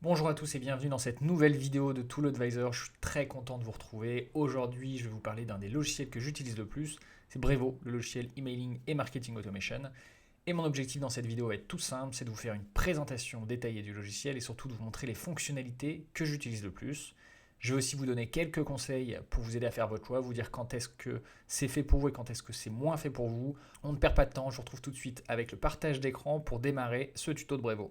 Bonjour à tous et bienvenue dans cette nouvelle vidéo de Tool Advisor. Je suis très content de vous retrouver. Aujourd'hui, je vais vous parler d'un des logiciels que j'utilise le plus. C'est Brevo, le logiciel emailing et marketing automation. Et mon objectif dans cette vidéo va être tout simple, c'est de vous faire une présentation détaillée du logiciel et surtout de vous montrer les fonctionnalités que j'utilise le plus. Je vais aussi vous donner quelques conseils pour vous aider à faire votre choix, vous dire quand est-ce que c'est fait pour vous et quand est-ce que c'est moins fait pour vous. On ne perd pas de temps, je vous retrouve tout de suite avec le partage d'écran pour démarrer ce tuto de Brevo.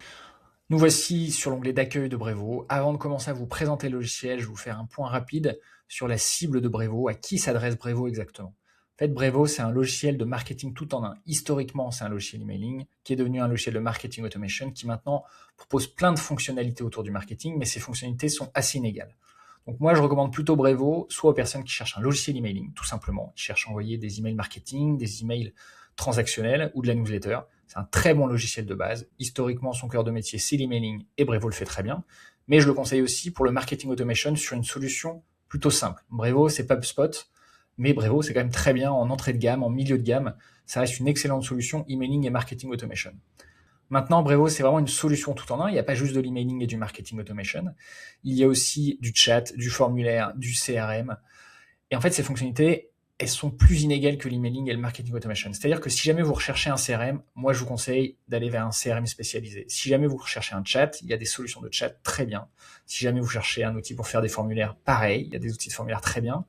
Nous voici sur l'onglet d'accueil de Brevo. Avant de commencer à vous présenter le logiciel, je vais vous faire un point rapide sur la cible de Brevo, à qui s'adresse Brevo exactement. En fait, Brevo, c'est un logiciel de marketing tout en un. Historiquement, c'est un logiciel emailing qui est devenu un logiciel de marketing automation qui maintenant propose plein de fonctionnalités autour du marketing, mais ces fonctionnalités sont assez inégales. Donc moi, je recommande plutôt Brevo, soit aux personnes qui cherchent un logiciel emailing, tout simplement, qui cherchent à envoyer des emails marketing, des emails transactionnels ou de la newsletter. C'est un très bon logiciel de base. Historiquement, son cœur de métier, c'est l'emailing et Brevo le fait très bien. Mais je le conseille aussi pour le marketing automation sur une solution plutôt simple. Brevo, c'est pas HubSpot, mais Brevo, c'est quand même très bien en entrée de gamme, en milieu de gamme. Ça reste une excellente solution emailing et marketing automation. Maintenant, Brevo, c'est vraiment une solution tout en un. Il n'y a pas juste de l'emailing et du marketing automation. Il y a aussi du chat, du formulaire, du CRM. Et en fait, ces fonctionnalités, elles sont plus inégales que l'emailing et le marketing automation. C'est-à-dire que si jamais vous recherchez un CRM, moi, je vous conseille d'aller vers un CRM spécialisé. Si jamais vous recherchez un chat, il y a des solutions de chat très bien. Si jamais vous cherchez un outil pour faire des formulaires, pareil, il y a des outils de formulaire très bien.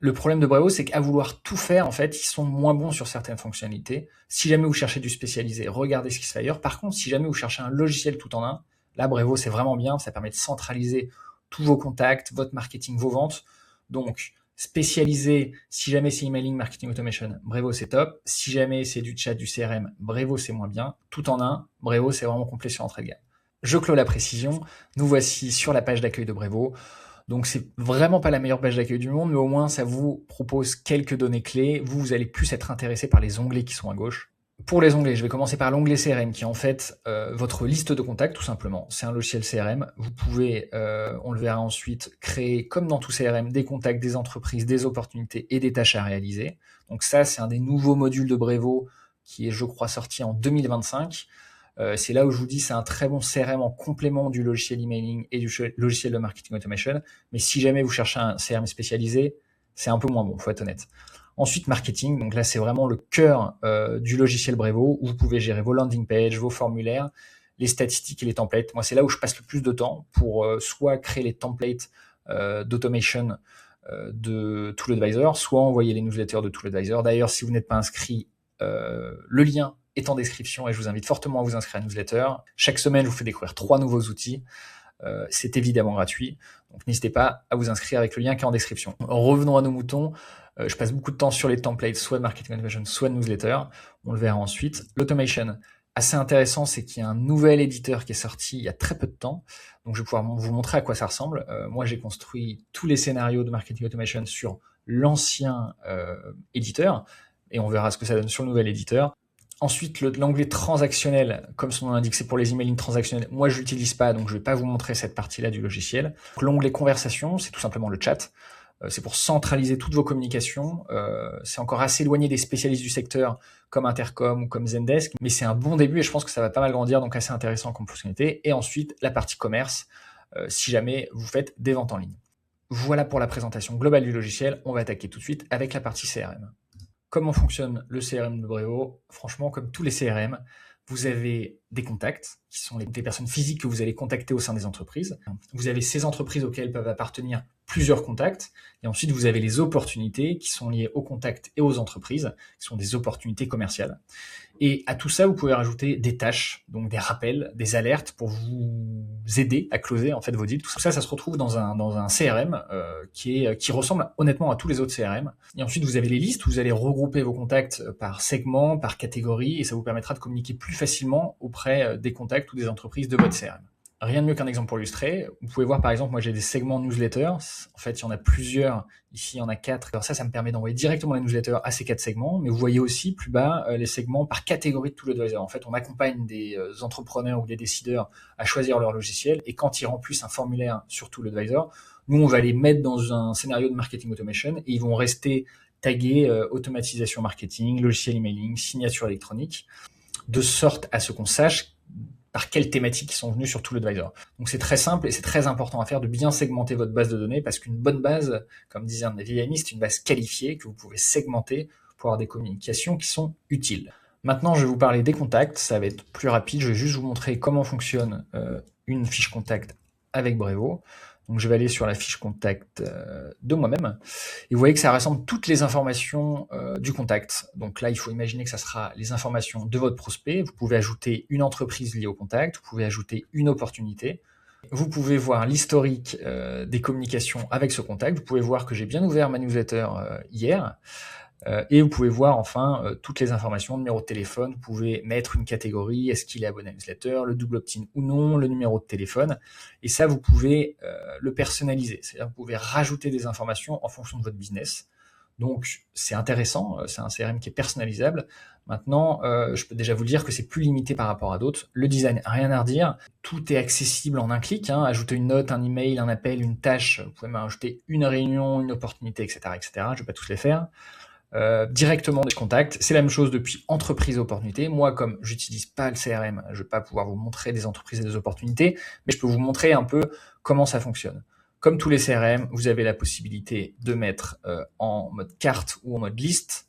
Le problème de Brevo, c'est qu'à vouloir tout faire, en fait, ils sont moins bons sur certaines fonctionnalités. Si jamais vous cherchez du spécialisé, regardez ce qui se fait ailleurs. Par contre, si jamais vous cherchez un logiciel tout en un, là, Brevo, c'est vraiment bien. Ça permet de centraliser tous vos contacts, votre marketing, vos ventes. Donc, spécialisé, si jamais c'est emailing, marketing automation, Brevo, c'est top. Si jamais c'est du chat, du CRM, Brevo, c'est moins bien. Tout en un, Brevo, c'est vraiment complet sur l'entrée de gamme. Je clôt la précision. Nous voici sur la page d'accueil de Brevo. Donc c'est vraiment pas la meilleure page d'accueil du monde, mais au moins ça vous propose quelques données clés. Vous allez plus être intéressé par les onglets qui sont à gauche. Pour les onglets, je vais commencer par l'onglet CRM qui est en fait votre liste de contacts tout simplement. C'est un logiciel CRM. Vous pouvez, on le verra ensuite, créer comme dans tout CRM des contacts, des entreprises, des opportunités et des tâches à réaliser. Donc ça, c'est un des nouveaux modules de Brevo qui est, je crois, sorti en 2025. C'est là où je vous dis c'est un très bon CRM en complément du logiciel emailing et du logiciel de marketing automation. Mais si jamais vous cherchez un CRM spécialisé, c'est un peu moins bon, faut être honnête. Ensuite, marketing. Donc là, c'est vraiment le cœur du logiciel Brevo où vous pouvez gérer vos landing pages, vos formulaires, les statistiques et les templates. Moi, c'est là où je passe le plus de temps pour soit créer les templates d'automation de Tool Advisor, soit envoyer les newsletters de Tool Advisor. D'ailleurs, si vous n'êtes pas inscrit, le lien est en description et je vous invite fortement à vous inscrire à la newsletter. Chaque semaine, je vous fais découvrir 3 nouveaux outils. C'est évidemment gratuit, donc n'hésitez pas à vous inscrire avec le lien qui est en description. Revenons à nos moutons. Je passe beaucoup de temps sur les templates, soit de marketing automation, soit de newsletter. On le verra ensuite. L'automation, assez intéressant, c'est qu'il y a un nouvel éditeur qui est sorti il y a très peu de temps. Donc je vais pouvoir vous montrer à quoi ça ressemble. Moi, j'ai construit tous les scénarios de marketing automation sur l'ancien éditeur et on verra ce que ça donne sur le nouvel éditeur. Ensuite, l'onglet transactionnel, comme son nom l'indique, c'est pour les emailing transactionnels. Moi, je l'utilise pas, donc je vais pas vous montrer cette partie-là du logiciel. L'onglet conversation, c'est tout simplement le chat. C'est pour centraliser toutes vos communications. C'est encore assez éloigné des spécialistes du secteur comme Intercom ou comme Zendesk, mais c'est un bon début et je pense que ça va pas mal grandir, donc assez intéressant comme fonctionnalité. Et ensuite, la partie commerce, si jamais vous faites des ventes en ligne. Voilà pour la présentation globale du logiciel. On va attaquer tout de suite avec la partie CRM. Comment fonctionne le CRM de Brevo? Franchement, comme tous les CRM, vous avez des contacts, qui sont des personnes physiques que vous allez contacter au sein des entreprises. Vous avez ces entreprises auxquelles peuvent appartenir plusieurs contacts. Et ensuite, vous avez les opportunités qui sont liées aux contacts et aux entreprises, qui sont des opportunités commerciales. Et à tout ça, vous pouvez rajouter des tâches, donc des rappels, des alertes pour vous aider à closer en fait vos deals. Tout ça, ça se retrouve dans un CRM qui ressemble honnêtement à tous les autres CRM. Et ensuite, vous avez les listes où vous allez regrouper vos contacts par segment, par catégorie, et ça vous permettra de communiquer plus facilement auprès des contacts ou des entreprises de votre CRM. Rien de mieux qu'un exemple pour illustrer. Vous pouvez voir par exemple, moi j'ai des segments newsletters. En fait, il y en a plusieurs. Ici, il y en a 4. Alors ça me permet d'envoyer directement les newsletters à ces 4 segments. Mais vous voyez aussi plus bas les segments par catégorie de Tool Advisor. En fait, on accompagne des entrepreneurs ou des décideurs à choisir leur logiciel. Et quand ils remplissent un formulaire sur Tool Advisor, nous, on va les mettre dans un scénario de marketing automation et ils vont rester tagués automatisation marketing, logiciel emailing, signature électronique, de sorte à ce qu'on sache par quelle thématique ils sont venus sur ToolAdvisor. Donc c'est très simple et c'est très important à faire de bien segmenter votre base de données parce qu'une bonne base, comme disait un des vieilles amis, c'est une base qualifiée que vous pouvez segmenter pour avoir des communications qui sont utiles. Maintenant, je vais vous parler des contacts, ça va être plus rapide, je vais juste vous montrer comment fonctionne une fiche contact avec Brevo. Donc je vais aller sur la fiche contact de moi-même, et vous voyez que ça rassemble toutes les informations du contact. Donc là, il faut imaginer que ça sera les informations de votre prospect. Vous pouvez ajouter une entreprise liée au contact, vous pouvez ajouter une opportunité. Vous pouvez voir l'historique des communications avec ce contact. Vous pouvez voir que j'ai bien ouvert ma newsletter hier. Et vous pouvez voir enfin toutes les informations, numéro de téléphone, vous pouvez mettre une catégorie, est-ce qu'il est abonné à la newsletter, le double opt-in ou non, le numéro de téléphone, et ça vous pouvez le personnaliser, c'est-à-dire que vous pouvez rajouter des informations en fonction de votre business. Donc c'est intéressant, c'est un CRM qui est personnalisable. Maintenant, je peux déjà vous dire que c'est plus limité par rapport à d'autres. Le design, rien à redire, tout est accessible en un clic, hein. Ajouter une note, un email, un appel, une tâche, vous pouvez même ajouter une réunion, une opportunité, etc., etc. Je ne vais pas tous les faire. Directement des contacts, c'est la même chose depuis entreprise et opportunité. Moi, comme j'utilise pas le CRM, je vais pas pouvoir vous montrer des entreprises et des opportunités, mais je peux vous montrer un peu comment ça fonctionne. Comme tous les CRM, vous avez la possibilité de mettre en mode carte ou en mode liste.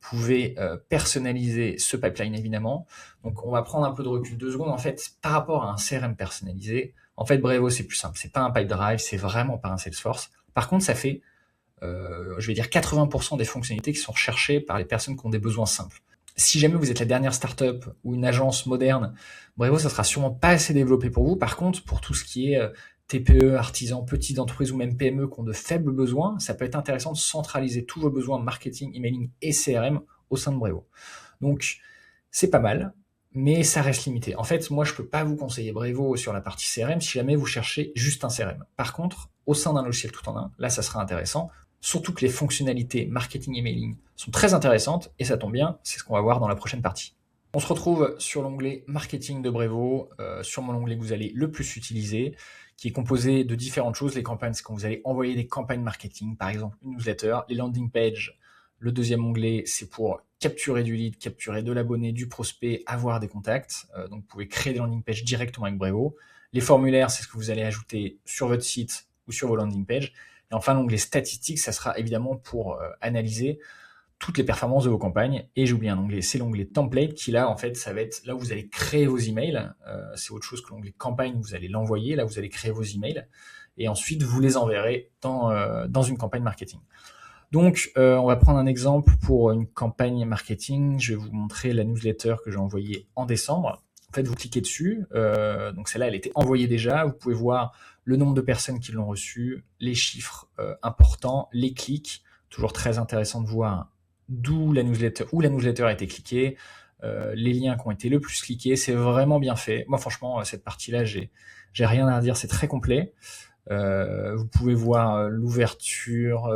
Vous pouvez personnaliser ce pipeline évidemment. Donc on va prendre un peu de recul 2 secondes. En fait, par rapport à un CRM personnalisé, en fait Brevo c'est plus simple. C'est pas un Pipedrive, c'est vraiment pas un Salesforce. Par contre, ça fait je vais dire 80% des fonctionnalités qui sont recherchées par les personnes qui ont des besoins simples. Si jamais vous êtes la dernière startup ou une agence moderne, Brevo, ça sera sûrement pas assez développé pour vous. Par contre, pour tout ce qui est TPE, artisans, petites entreprises ou même PME qui ont de faibles besoins, ça peut être intéressant de centraliser tous vos besoins de marketing, emailing et CRM au sein de Brevo. Donc, c'est pas mal, mais ça reste limité. En fait, moi, je peux pas vous conseiller Brevo sur la partie CRM si jamais vous cherchez juste un CRM. Par contre, au sein d'un logiciel tout en un, là, ça sera intéressant. Surtout que les fonctionnalités marketing et mailing sont très intéressantes, et ça tombe bien, c'est ce qu'on va voir dans la prochaine partie. On se retrouve sur l'onglet marketing de Brevo, sur mon onglet que vous allez le plus utiliser, qui est composé de différentes choses. Les campagnes, c'est quand vous allez envoyer des campagnes marketing, par exemple une newsletter. Les landing pages, le deuxième onglet, c'est pour capturer du lead, capturer de l'abonné, du prospect, avoir des contacts. Donc vous pouvez créer des landing pages directement avec Brevo. Les formulaires, c'est ce que vous allez ajouter sur votre site ou sur vos landing pages. Et enfin, l'onglet statistiques, ça sera évidemment pour analyser toutes les performances de vos campagnes. Et j'ai oublié un onglet, c'est l'onglet template qui là, en fait, ça va être là où vous allez créer vos emails. C'est autre chose que l'onglet campagne, vous allez l'envoyer. Là, vous allez créer vos emails. Et ensuite, vous les enverrez dans une campagne marketing. Donc, on va prendre un exemple pour une campagne marketing. Je vais vous montrer la newsletter que j'ai envoyée en décembre. En fait, vous cliquez dessus. Donc celle-là, elle était envoyée déjà. Vous pouvez voir le nombre de personnes qui l'ont reçue, les chiffres importants, les clics. Toujours très intéressant de voir où la newsletter a été cliquée, les liens qui ont été le plus cliqués. C'est vraiment bien fait. Moi, franchement, cette partie-là, j'ai rien à redire. C'est très complet. Vous pouvez voir l'ouverture,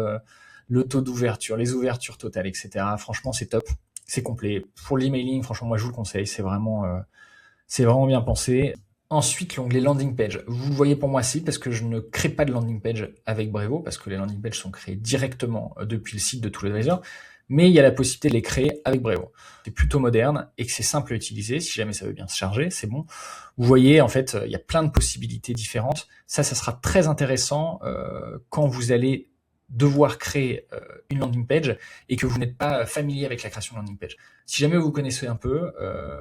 le taux d'ouverture, les ouvertures totales, etc. Franchement, c'est top. C'est complet. Pour l'emailing, franchement, moi, je vous le conseille. C'est vraiment bien pensé. Ensuite, l'onglet landing page. Vous le voyez pour moi ici parce que je ne crée pas de landing page avec Brevo parce que les landing pages sont créées directement depuis le site de ToolAdvisor, mais il y a la possibilité de les créer avec Brevo. C'est plutôt moderne et que c'est simple à utiliser. Si jamais ça veut bien se charger, c'est bon. Vous voyez, en fait, il y a plein de possibilités différentes. Ça sera très intéressant quand vous allez devoir créer une landing page et que vous n'êtes pas familier avec la création de landing page. Si jamais vous connaissez un peu,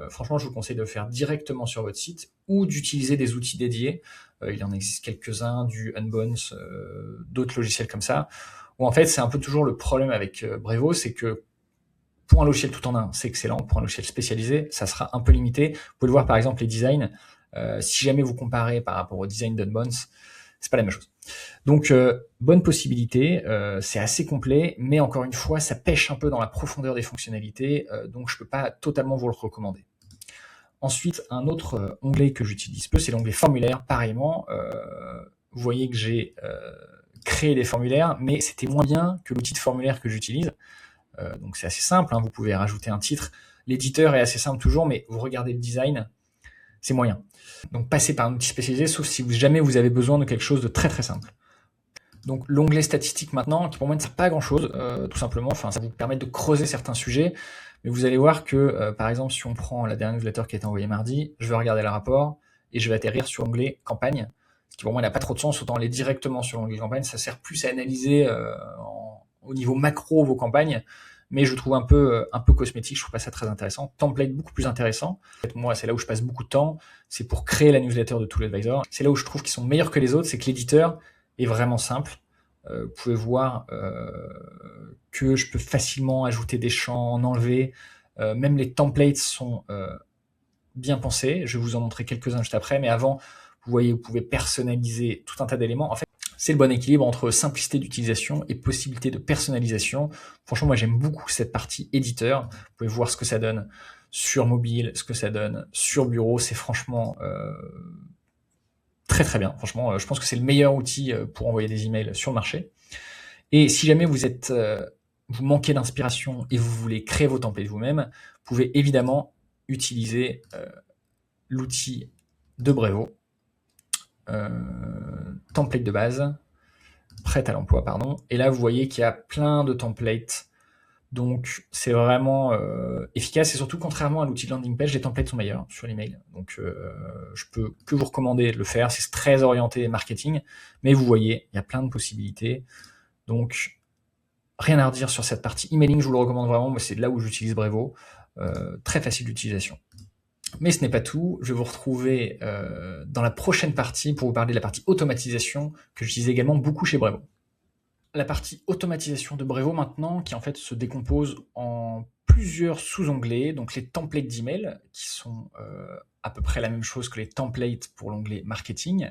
franchement, je vous conseille de le faire directement sur votre site ou d'utiliser des outils dédiés. Il en existe quelques-uns, du Unbounce, d'autres logiciels comme ça, où en fait, c'est un peu toujours le problème avec Brevo, c'est que pour un logiciel tout en un, c'est excellent. Pour un logiciel spécialisé, ça sera un peu limité. Vous pouvez le voir, par exemple, les designs. Si jamais vous comparez par rapport au design d'Unbounce, c'est pas la même chose. Donc, bonne possibilité, c'est assez complet, mais encore une fois, ça pêche un peu dans la profondeur des fonctionnalités, donc je peux pas totalement vous le recommander. Ensuite, un autre onglet que j'utilise peu, c'est l'onglet formulaire. Pareillement, vous voyez que j'ai créé des formulaires, mais c'était moins bien que l'outil de formulaire que j'utilise. Donc c'est assez simple, hein, vous pouvez rajouter un titre. L'éditeur est assez simple toujours, mais vous regardez le design, c'est moyen. Donc passez par un outil spécialisé, sauf si jamais vous avez besoin de quelque chose de très très simple. Donc l'onglet statistique maintenant, qui pour moi ne sert pas à grand chose, tout simplement, enfin ça vous permet de creuser certains sujets, mais vous allez voir que par exemple si on prend la dernière newsletter qui a été envoyée mardi, je vais regarder le rapport, et je vais atterrir sur l'onglet campagne. Ce qui pour moi n'a pas trop de sens, autant aller directement sur l'onglet campagne, ça sert plus à analyser au niveau macro vos campagnes, mais je trouve un peu cosmétique, je trouve pas ça très intéressant. Template beaucoup plus intéressant. En fait, moi, c'est là où je passe beaucoup de temps, c'est pour créer la newsletter de ToolAdvisor. C'est là où je trouve qu'ils sont meilleurs que les autres, c'est que l'éditeur est vraiment simple. Vous pouvez voir que je peux facilement ajouter des champs, en enlever. Même les templates sont bien pensés. Je vais vous en montrer quelques-uns juste après, mais avant, vous voyez, vous pouvez personnaliser tout un tas d'éléments. En fait, c'est le bon équilibre entre simplicité d'utilisation et possibilité de personnalisation. Franchement, moi, j'aime beaucoup cette partie éditeur. Vous pouvez voir ce que ça donne sur mobile, ce que ça donne sur bureau. C'est franchement très très bien. Franchement, je pense que c'est le meilleur outil pour envoyer des emails sur le marché. Et si jamais vous manquez d'inspiration et vous voulez créer vos templates vous-même, vous pouvez évidemment utiliser l'outil de Brevo, template de base, prête à l'emploi, pardon. Et là, vous voyez qu'il y a plein de templates. Donc, c'est vraiment efficace. Et surtout, contrairement à l'outil de landing page, les templates sont meilleurs sur l'email. Donc, je peux que vous recommander de le faire. C'est très orienté marketing. Mais vous voyez, il y a plein de possibilités. Donc, rien à redire sur cette partie emailing. Je vous le recommande vraiment. Moi, c'est là où j'utilise Brevo. Très facile d'utilisation. Mais ce n'est pas tout, je vais vous retrouver dans la prochaine partie pour vous parler de la partie automatisation que j'utilise également beaucoup chez Brevo. La partie automatisation de Brevo maintenant, qui en fait se décompose en plusieurs sous-onglets, donc les templates d'email, qui sont à peu près la même chose que les templates pour l'onglet marketing,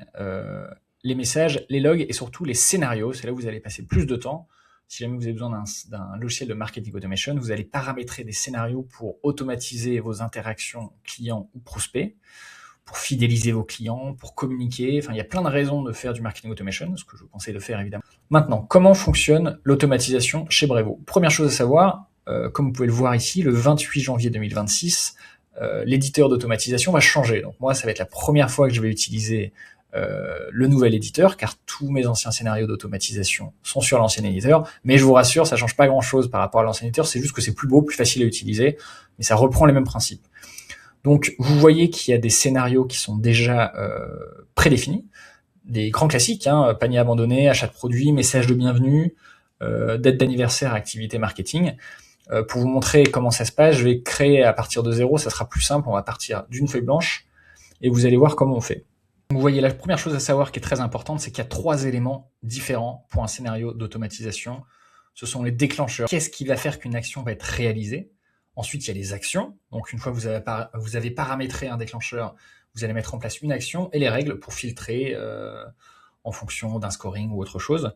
les messages, les logs et surtout les scénarios, c'est là où vous allez passer plus de temps. Si jamais vous avez besoin d'un logiciel de marketing automation, vous allez paramétrer des scénarios pour automatiser vos interactions clients ou prospects, pour fidéliser vos clients, pour communiquer. Enfin, il y a plein de raisons de faire du marketing automation, ce que je vous conseille de faire évidemment. Maintenant, comment fonctionne l'automatisation chez Brevo? Première chose à savoir, comme vous pouvez le voir ici, le 28 janvier 2026, l'éditeur d'automatisation va changer. Donc moi, ça va être la première fois que je vais utiliser le nouvel éditeur, car tous mes anciens scénarios d'automatisation sont sur l'ancien éditeur, mais je vous rassure, ça change pas grand chose par rapport à l'ancien éditeur, c'est juste que c'est plus beau, plus facile à utiliser, mais ça reprend les mêmes principes. Donc vous voyez qu'il y a des scénarios qui sont déjà prédéfinis, des grands classiques, panier abandonné, achat de produits, message de bienvenue, date d'anniversaire, activité marketing. Pour vous montrer comment ça se passe, je vais créer à partir de zéro, ça sera plus simple, on va partir d'une feuille blanche, et vous allez voir comment on fait. Vous voyez, la première chose à savoir qui est très importante, c'est qu'il y a 3 éléments différents pour un scénario d'automatisation. Ce sont les déclencheurs. Qu'est-ce qui va faire qu'une action va être réalisée? Ensuite, il y a les actions. Donc, une fois que vous avez paramétré un déclencheur, vous allez mettre en place une action et les règles pour filtrer en fonction d'un scoring ou autre chose.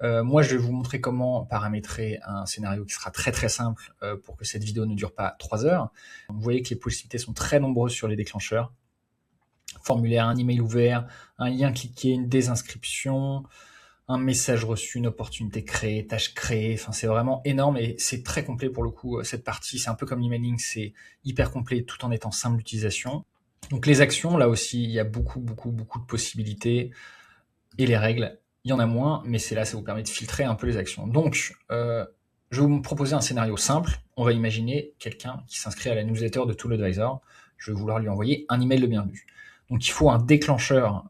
Moi, je vais vous montrer comment paramétrer un scénario qui sera très très simple pour que cette vidéo ne dure pas 3 heures. Vous voyez que les possibilités sont très nombreuses sur les déclencheurs. Formulaire, un email ouvert, un lien cliqué, une désinscription, un message reçu, une opportunité créée, tâche créée. Enfin, c'est vraiment énorme et c'est très complet pour le coup. Cette partie, c'est un peu comme l'emailing, c'est hyper complet tout en étant simple d'utilisation. Donc les actions, là aussi, il y a beaucoup de possibilités. Et les règles, il y en a moins, mais c'est là, ça vous permet de filtrer un peu les actions. Donc, je vais vous proposer un scénario simple. On va imaginer quelqu'un qui s'inscrit à la newsletter de ToolAdvisor. Je vais vouloir lui envoyer un email de bienvenue. Donc il faut un déclencheur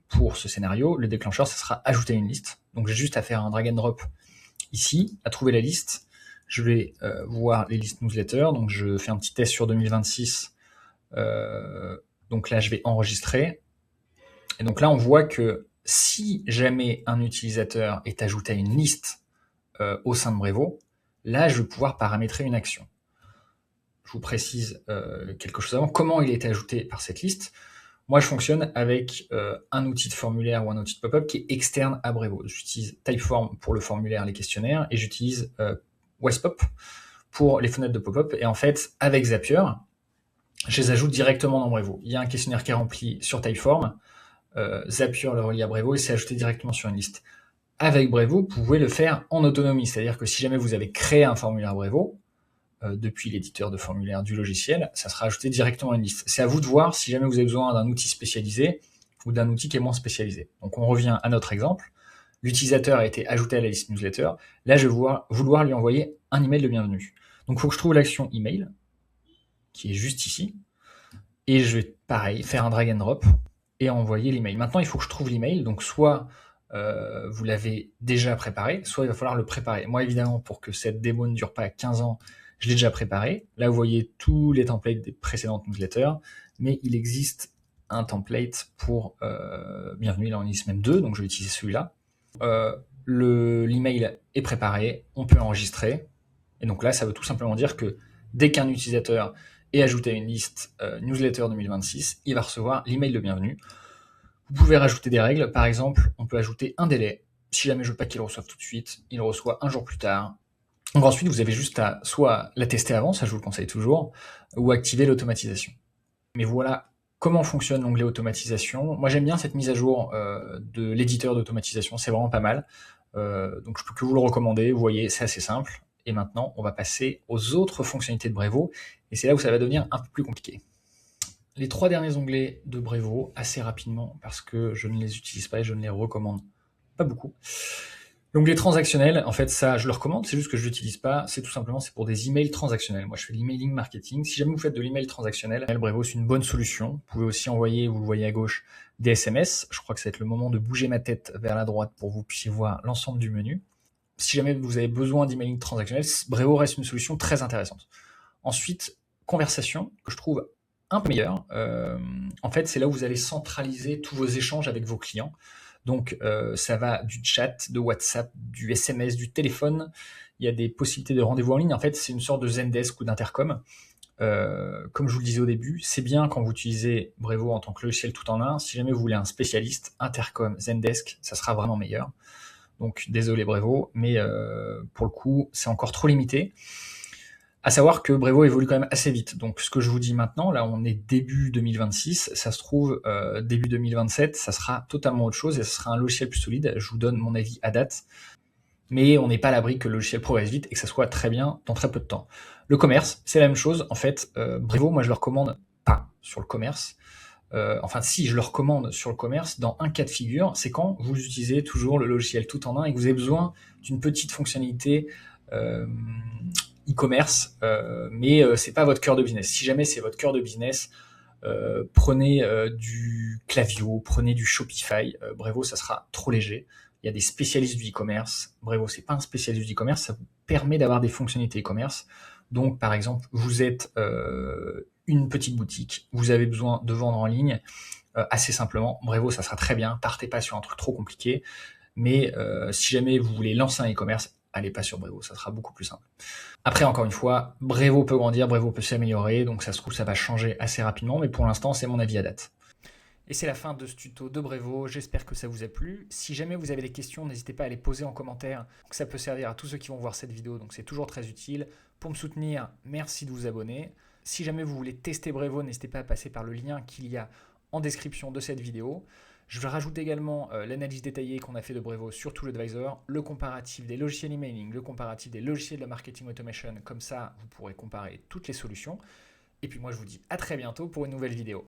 pour ce scénario. Le déclencheur, ça sera ajouter une liste. Donc j'ai juste à faire un drag and drop ici, à trouver la liste. Je vais voir les listes newsletter. Donc je fais un petit test sur 2026. Donc là, je vais enregistrer. Et donc là, on voit que si jamais un utilisateur est ajouté à une liste au sein de Brevo, là, je vais pouvoir paramétrer une action. Je vous précise quelque chose avant. Comment il a été ajouté par cette liste? Moi, je fonctionne avec un outil de formulaire ou un outil de pop-up qui est externe à Brevo. J'utilise Typeform pour le formulaire, les questionnaires, et j'utilise Westpop pour les fenêtres de pop-up. Et en fait, avec Zapier, je les ajoute directement dans Brevo. Il y a un questionnaire qui est rempli sur Typeform, Zapier le relie à Brevo et c'est ajouté directement sur une liste. Avec Brevo, vous pouvez le faire en autonomie, c'est-à-dire que si jamais vous avez créé un formulaire Brevo, depuis l'éditeur de formulaire du logiciel, ça sera ajouté directement à une liste. C'est à vous de voir si jamais vous avez besoin d'un outil spécialisé ou d'un outil qui est moins spécialisé. Donc on revient à notre exemple. L'utilisateur a été ajouté à la liste newsletter. Là, je vais vouloir lui envoyer un email de bienvenue. Donc il faut que je trouve l'action email, qui est juste ici. et je vais, pareil, faire un drag and drop et envoyer l'email. Maintenant, il faut que je trouve l'email, donc soit vous l'avez déjà préparé, soit il va falloir le préparer. Moi, évidemment, pour que cette démo ne dure pas 15 ans, je l'ai déjà préparé. Là, vous voyez tous les templates des précédentes newsletters, mais il existe un template pour Bienvenue, là on existe même 2, donc je vais utiliser celui-là. L'email est préparé, on peut enregistrer, et donc là, ça veut tout simplement dire que dès qu'un utilisateur est ajouté à une liste newsletter 2026, il va recevoir l'email de bienvenue. Vous pouvez rajouter des règles, par exemple, on peut ajouter un délai. Si jamais je veux pas qu'il le reçoive tout de suite, il le reçoit un jour plus tard. Donc ensuite, vous avez juste à soit la tester avant, ça je vous le conseille toujours, ou activer l'automatisation. Mais voilà comment fonctionne l'onglet automatisation. Moi j'aime bien cette mise à jour de l'éditeur d'automatisation, c'est vraiment pas mal. Donc je peux que vous le recommander, vous voyez, c'est assez simple. Et maintenant, on va passer aux autres fonctionnalités de Brevo, et c'est là où ça va devenir un peu plus compliqué. Les 3 derniers onglets de Brevo, assez rapidement, parce que je ne les utilise pas et je ne les recommande pas beaucoup. L'onglet transactionnel, en fait, ça, je le recommande, c'est juste que je l'utilise pas. C'est tout simplement, c'est pour des emails transactionnels. Moi, je fais l'emailing marketing. Si jamais vous faites de l'email transactionnel, Brevo, c'est une bonne solution. Vous pouvez aussi envoyer, vous le voyez à gauche, des SMS. Je crois que ça va être le moment de bouger ma tête vers la droite pour que vous puissiez voir l'ensemble du menu. Si jamais vous avez besoin d'emailing transactionnel, Brevo reste une solution très intéressante. Ensuite, conversation, que je trouve un peu meilleure. En fait, c'est là où vous allez centraliser tous vos échanges avec vos clients. Donc, ça va du chat, de WhatsApp, du SMS, du téléphone. Il y a des possibilités de rendez-vous en ligne. En fait, c'est une sorte de Zendesk ou d'intercom. Comme je vous le disais au début, c'est bien quand vous utilisez Brevo en tant que logiciel tout en un. Si jamais vous voulez un spécialiste, intercom, Zendesk, ça sera vraiment meilleur. Donc, désolé Brevo, mais pour le coup, c'est encore trop limité. À savoir que Brevo évolue quand même assez vite. Donc, ce que je vous dis maintenant, là, on est début 2026. Ça se trouve, début 2027, ça sera totalement autre chose et ce sera un logiciel plus solide. Je vous donne mon avis à date. Mais on n'est pas à l'abri que le logiciel progresse vite et que ça soit très bien dans très peu de temps. Le commerce, c'est la même chose. En fait, Brevo, moi, je le recommande pas sur le commerce. Enfin, si, je le recommande sur le commerce dans un cas de figure, c'est quand vous utilisez toujours le logiciel tout en un et que vous avez besoin d'une petite fonctionnalité e-commerce, mais c'est pas votre cœur de business. Si jamais c'est votre cœur de business, prenez du Klaviyo, prenez du Shopify. Brevo, ça sera trop léger. Il y a des spécialistes du e-commerce. Brevo, c'est pas un spécialiste du e-commerce, ça vous permet d'avoir des fonctionnalités e-commerce. Donc, par exemple, vous êtes une petite boutique, vous avez besoin de vendre en ligne assez simplement. Brevo, ça sera très bien. Partez pas sur un truc trop compliqué. Mais si jamais vous voulez lancer un e-commerce, allez pas sur Brevo, ça sera beaucoup plus simple. Après, encore une fois, Brevo peut grandir, Brevo peut s'améliorer, donc ça se trouve, ça va changer assez rapidement, mais pour l'instant, c'est mon avis à date. Et c'est la fin de ce tuto de Brevo, j'espère que ça vous a plu. Si jamais vous avez des questions, n'hésitez pas à les poser en commentaire, ça peut servir à tous ceux qui vont voir cette vidéo, donc c'est toujours très utile. Pour me soutenir, merci de vous abonner. Si jamais vous voulez tester Brevo, n'hésitez pas à passer par le lien qu'il y a en description de cette vidéo. Je vais rajouter également l'analyse détaillée qu'on a fait de Brevo sur ToolAdvisor, le comparatif des logiciels emailing, le comparatif des logiciels de marketing automation, comme ça vous pourrez comparer toutes les solutions. Et puis moi je vous dis à très bientôt pour une nouvelle vidéo.